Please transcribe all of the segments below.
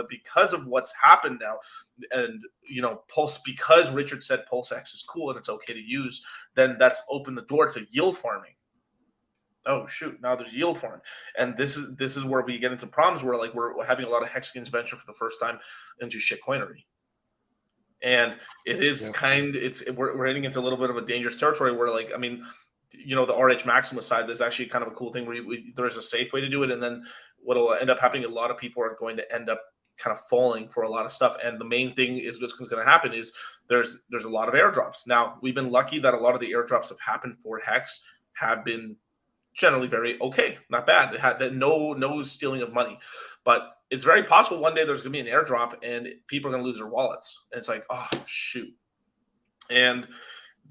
because of what's happened now, and because Richard said PulseX is cool and it's okay to use, then that's opened the door to yield farming. Oh shoot, now there's yield farm. And this is where we get into problems where like we're having a lot of Hexagons venture for the first time into shitcoinery. And it is we're heading into a little bit of a dangerous territory where, like, I mean, the RHMaximalist side, there's actually kind of a cool thing where there's a safe way to do it. And then what'll end up happening, a lot of people are going to end up kind of falling for a lot of stuff. And the main thing is what's going to happen is there's a lot of airdrops. Now, we've been lucky that a lot of the airdrops have happened for Hex have been generally very okay, not bad. They had no stealing of money, but it's very possible one day there's going to be an airdrop and people are going to lose their wallets. And it's like, oh shoot. And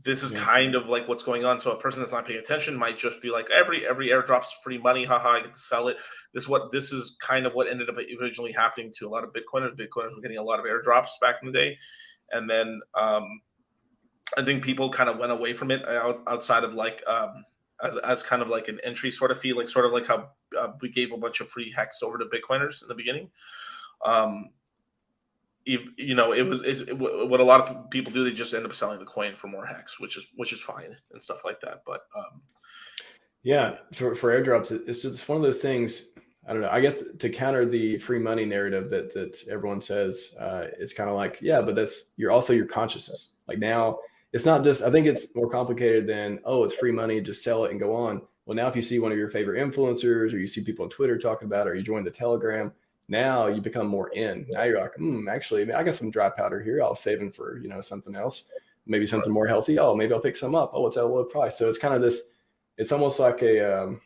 this is kind of like what's going on. So a person that's not paying attention might just be like, every airdrop's free money. Haha, I get to sell it. This is kind of what ended up originally happening to a lot of Bitcoiners. Bitcoiners were getting a lot of airdrops back in the day. And then I think people kind of went away from it outside of like, as kind of like an entry sort of fee, like sort of like how we gave a bunch of free Hex over to Bitcoiners in the beginning. What a lot of people do, they just end up selling the coin for more Hex, which is fine and stuff like that. But for airdrops, it's just one of those things. I don't know. I guess to counter the free money narrative that everyone says, it's kind of like, but you're also your consciousness. Like now, it's not just, I think it's more complicated than, oh, it's free money, just sell it and go on. Well, now if you see one of your favorite influencers or you see people on Twitter talking about it, or you join the Telegram, now you become more in. Now you're like, actually, I got some dry powder here. I'll save them for, something else, maybe something more healthy. Oh, maybe I'll pick some up. Oh, it's at a low price. So it's kind of this, it's almost like a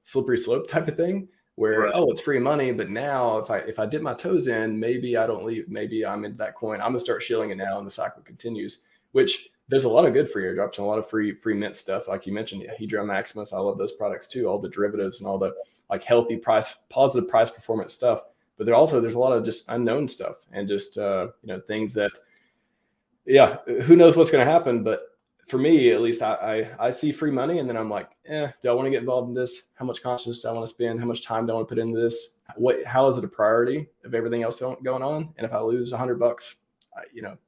slippery slope type of thing where, it's free money. But now if I dip my toes in, maybe I don't leave, maybe I'm into that coin. I'm gonna start shilling it now and the cycle continues, which there's a lot of good free airdrops and a lot of free mint stuff. Like you mentioned, rhmaximalist, I love those products too, all the derivatives and all the like healthy price, positive price performance stuff. But there's a lot of just unknown stuff and just, things that, who knows what's going to happen. But for me, at least I see free money and then I'm like, do I want to get involved in this? How much consciousness do I want to spend? How much time do I want to put into this? How is it a priority of everything else going on? And if I lose $100,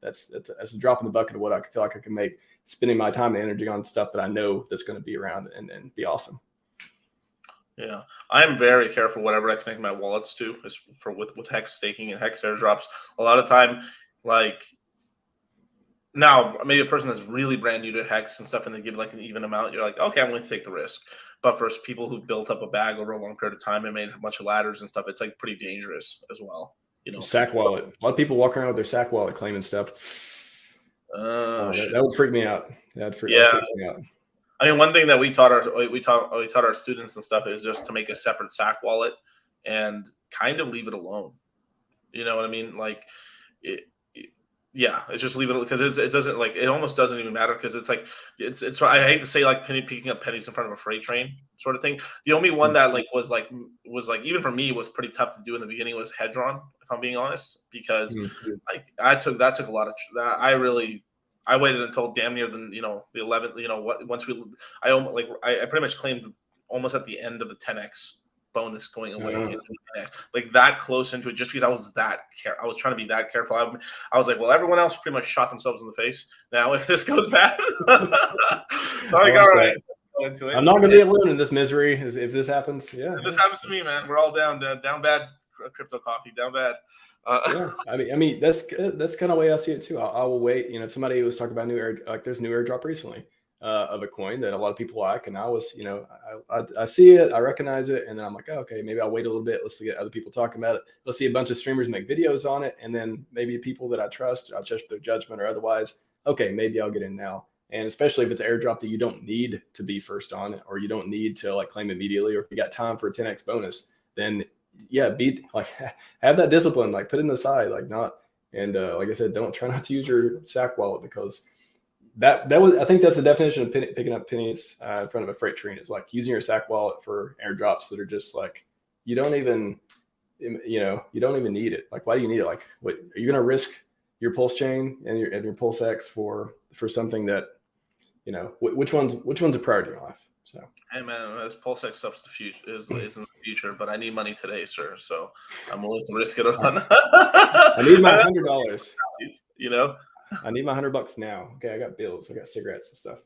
that's a drop in the bucket of what I feel like I can make spending my time and energy on stuff that I know that's going to be around and be awesome. Yeah, I'm very careful whatever I connect my wallets to is with Hex staking and Hex airdrops. A lot of time, like now, maybe a person that's really brand new to Hex and stuff, and they give like an even amount, you're like, okay, I'm going to take the risk. But for people who built up a bag over a long period of time and made a bunch of ladders and stuff, it's like pretty dangerous as well. Sack wallet. A lot of people walk around with their sack wallet claiming stuff. That would freak me out. That freaks me out. I mean, one thing that we taught our students and stuff is just to make a separate sack wallet and kind of leave it alone. You know what I mean? Like, it's just leave it because it doesn't like it almost doesn't even matter because it's like it's I hate to say like picking up pennies in front of a freight train sort of thing. The only one that was like even for me was pretty tough to do in the beginning was Hedron, if I'm being honest, because like that took a lot of that. I waited until damn near the 11th. I pretty much claimed almost at the end of the 10x bonus going away into the 10x, like that close into it, just because I was I was trying to be that careful. I was like, well, everyone else pretty much shot themselves in the face. Now if this goes bad, all right. I'm not going to be alone in this misery if this happens. Yeah, if this happens to me, man, we're all down bad. Crypto coffee down bad. I mean that's kind of the way I see it too. I will wait. If somebody was talking about there's new airdrop recently of a coin that a lot of people like, and I was, I see it, I recognize it, and then I'm like, okay, maybe I'll wait a little bit. Let's get other people talking about it. Let's see a bunch of streamers make videos on it, and then maybe people that I trust their judgment or otherwise. Okay, maybe I'll get in now. And especially if it's an airdrop that you don't need to be first on, or you don't need to like claim immediately, or if you got time for a 10x bonus, then have that discipline, like put it in the side, like not, and like I said, try not to use your sack wallet, because that was, I think that's the definition of picking up pennies in front of a freight train, is like using your sack wallet for airdrops that are just like, you don't even need it. Like, why do you need it? Like, what are you going to risk your PulseChain and your PulseX for something that, which one's a priority in life? So, hey man, this PulseX stuff's the future, is future, but I need money today, sir. So I'm willing to risk it on. I need my $100. You know, I need my $100 now. Okay, I got bills. I got cigarettes and stuff.